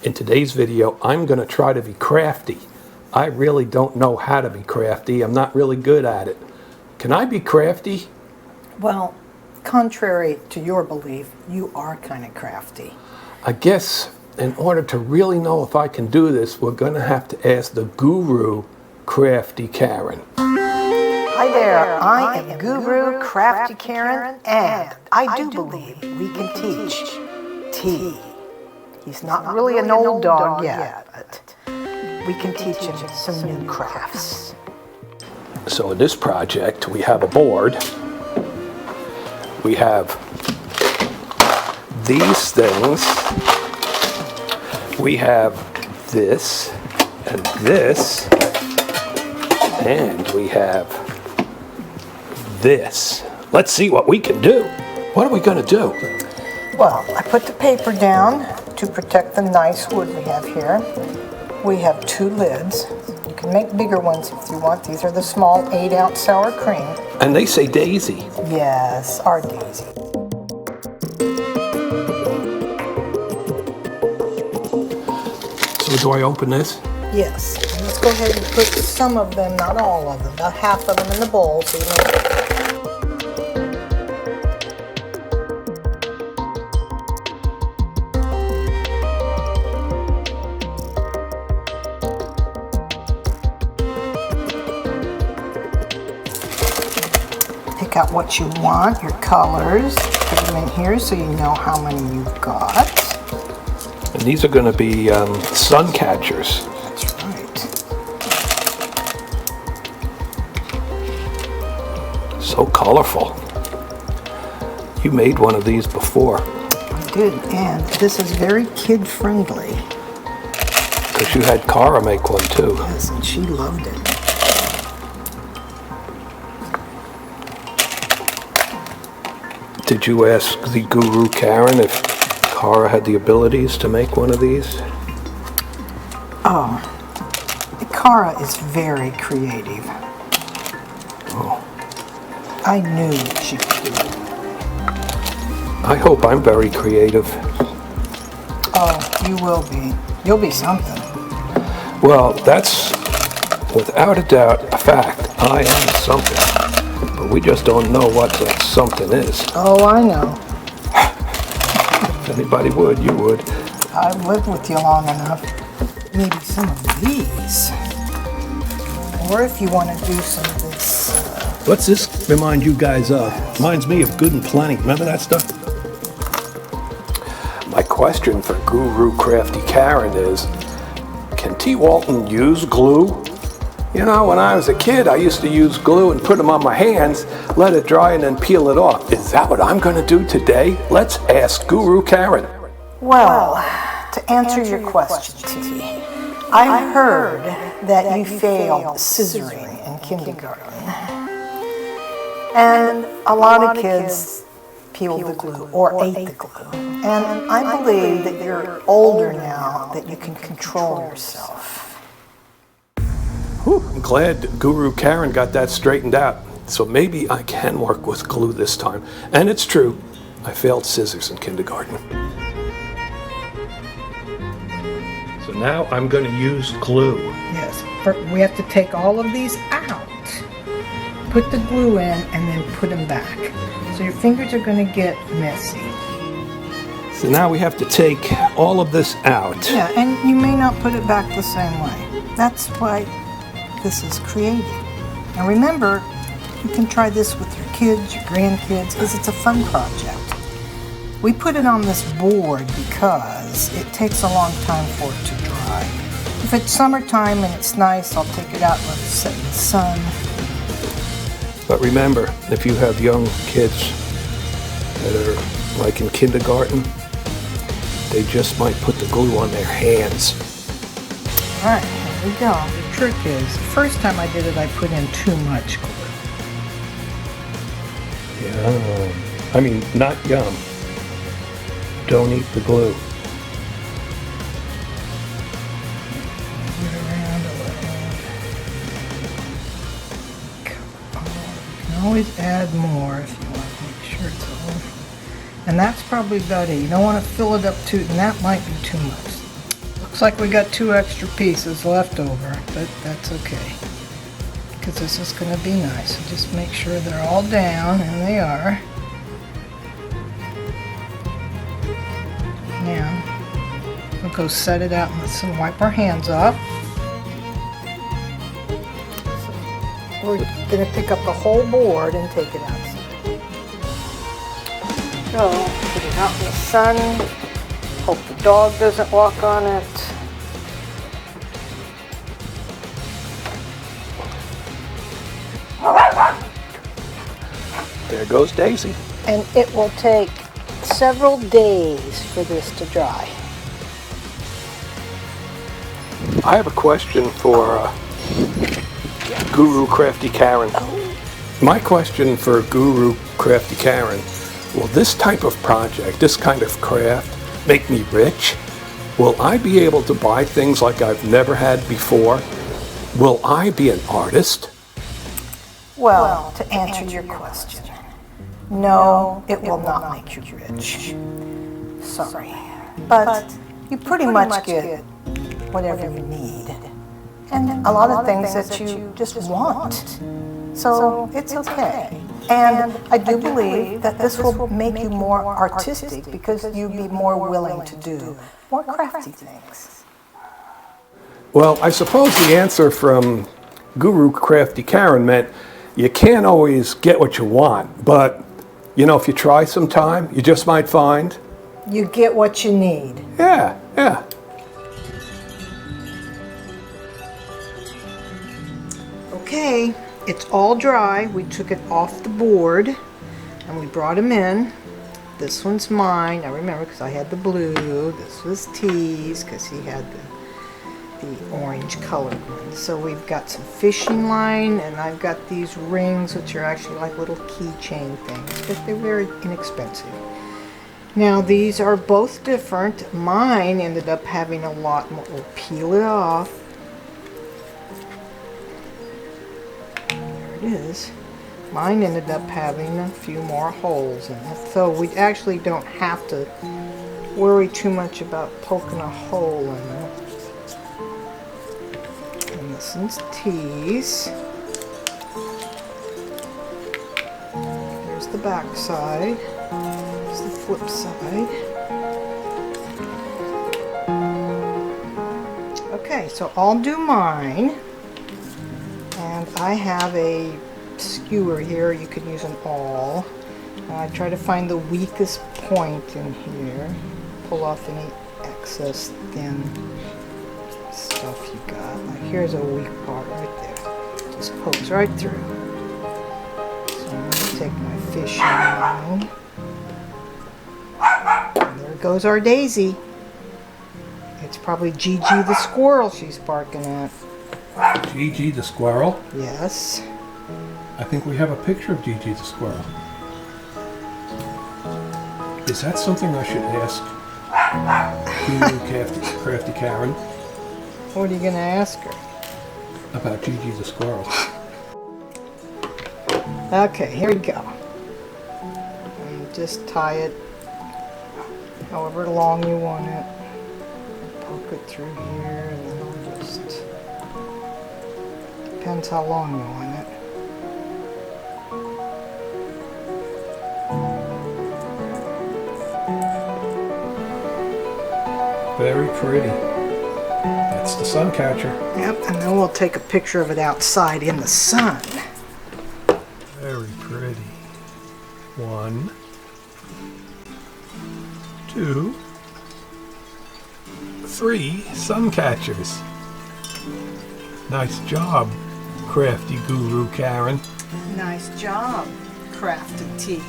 In today's video, I'm going to try to be crafty. I really don't know how to be crafty. I'm not really good at it. Can I be crafty? Well, contrary to your belief, you are kind of crafty. I guess in order to really know if I can do this, we're going to have to ask the Guru Crafty Karen. Hi there, I am Guru Crafty Karen, and I do believe we can teach T. He's not really an old dog yet, but we can teach him some new crafts. So in this project, we have a board. We have these things. We have this and this. And we have this. Let's see what we can do. What are we going to do? Well, I put the paper down to protect the nice wood we have here. We have 2 lids. You can make bigger ones if you want. These are the small 8-ounce sour cream. And they say Daisy. Yes, our Daisy. So do I open this? Yes. And let's go ahead and put some of them, not all of them, about half of them in the bowl. So you know. Pick out what you want, your colors, put them in here so you know how many you've got. And these are going to be Suncatchers. That's right. So colorful. You made one of these before. I did, and this is very kid-friendly. Because you had Cara make one too. Yes, and she loved it. Did you ask the Guru Karen if Cara had the abilities to make one of these? Oh, Cara is very creative. Oh. I knew she could do it. I hope I'm very creative. Oh, you will be. You'll be something. Well, that's without a doubt a fact. I am something. But we just don't know what that something is. Oh, I know. If anybody would, you would. I've lived with you long enough. Maybe some of these. Or if you want to do some of this. What's this remind you guys of? Reminds me of Good and Plenty. Remember that stuff? My question for Guru Crafty Karen is, can T. Walton use glue? You know, when I was a kid, I used to use glue and put them on my hands, let it dry, and then peel it off. Is that what I'm going to do today? Let's ask Guru Karen. Well, to answer your question, T, I heard that you failed scissoring in kindergarten. And a lot of kids peeled the glue or ate the glue. And I believe that you're older now, that you can control yourself. Whew, I'm glad Guru Karen got that straightened out. So maybe I can work with glue this time. And it's true, I failed scissors in kindergarten. So now I'm going to use glue. Yes, we have to take all of these out, put the glue in, and then put them back. So your fingers are going to get messy. So now we have to take all of this out. Yeah, and you may not put it back the same way. That's why this is creative. Now remember, you can try this with your kids, your grandkids, because it's a fun project. We put it on this board because it takes a long time for it to dry. If it's summertime and it's nice, I'll take it out and let it sit in the sun. But remember, if you have young kids that are like in kindergarten, they just might put the glue on their hands. All right, here we go. The trick is, the first time I did it, I put in too much glue. Yum. I mean, not yum. Don't eat the glue. Move it around a little. Come on. You can always add more if you want to make sure it's all. And that's probably about it. You don't want to fill it up too, and that might be too much. like we got 2 extra pieces left over, but that's okay. Because this is going to be nice. So just make sure they're all down, and they are. Now, we'll go set it out and let's wipe our hands off. So we're going to pick up the whole board and take it outside. So, put it out in the sun. Hope the dog doesn't walk on it. There goes Daisy. And it will take several days for this to dry. I have a question for Guru Crafty Karen. My question for Guru Crafty Karen, will this type of project, this kind of craft, make me rich? Will I be able to buy things like I've never had before? Will I be an artist? Well, to answer your question, no, it will not make you rich. Sorry. But you pretty much get whatever you need. And a lot of things that you just want. So it's okay. And I do believe that this will make you more artistic because you'll be more willing to do more crafty things. Well, I suppose the answer from Guru Crafty Karen meant you can't always get what you want, but you know, if you try sometime, you just might find you get what you need. Yeah. Okay, it's all dry. We took it off the board and we brought them in. This one's mine. I remember because I had the blue. This was T's because he had the orange colored one. So we've got some fishing line, and I've got these rings, which are actually like little keychain things, but they're very inexpensive. Now these are both different. Mine ended up having a lot more. We'll peel it off. There it is. Mine ended up having a few more holes in it, so we actually don't have to worry too much about poking a hole in it. And this one's T's. Here's the back side. Here's the flip side. Okay, so I'll do mine. And I have a skewer here. You could use an awl. And I try to find the weakest point in here. Pull off any excess thin stuff you got. Like here's a weak part right there. Just pokes right through. So I'm going to take my fishing line. And there goes our Daisy. It's probably Gigi the squirrel she's barking at. Gigi the squirrel? Yes. I think we have a picture of Gigi the squirrel. Is that something I should ask Guru Crafty Karen? What are you going to ask her? About Gigi the squirrel. Okay, here we go. And just tie it however long you want it. Poke it through here, and then I'll just... Depends how long you want it. Very pretty. That's the Suncatcher. Yep, and then we'll take a picture of it outside in the sun. Very pretty. 1, 2, 3 Suncatchers. Nice job, Crafty Guru Karen. Nice job, Crafty T.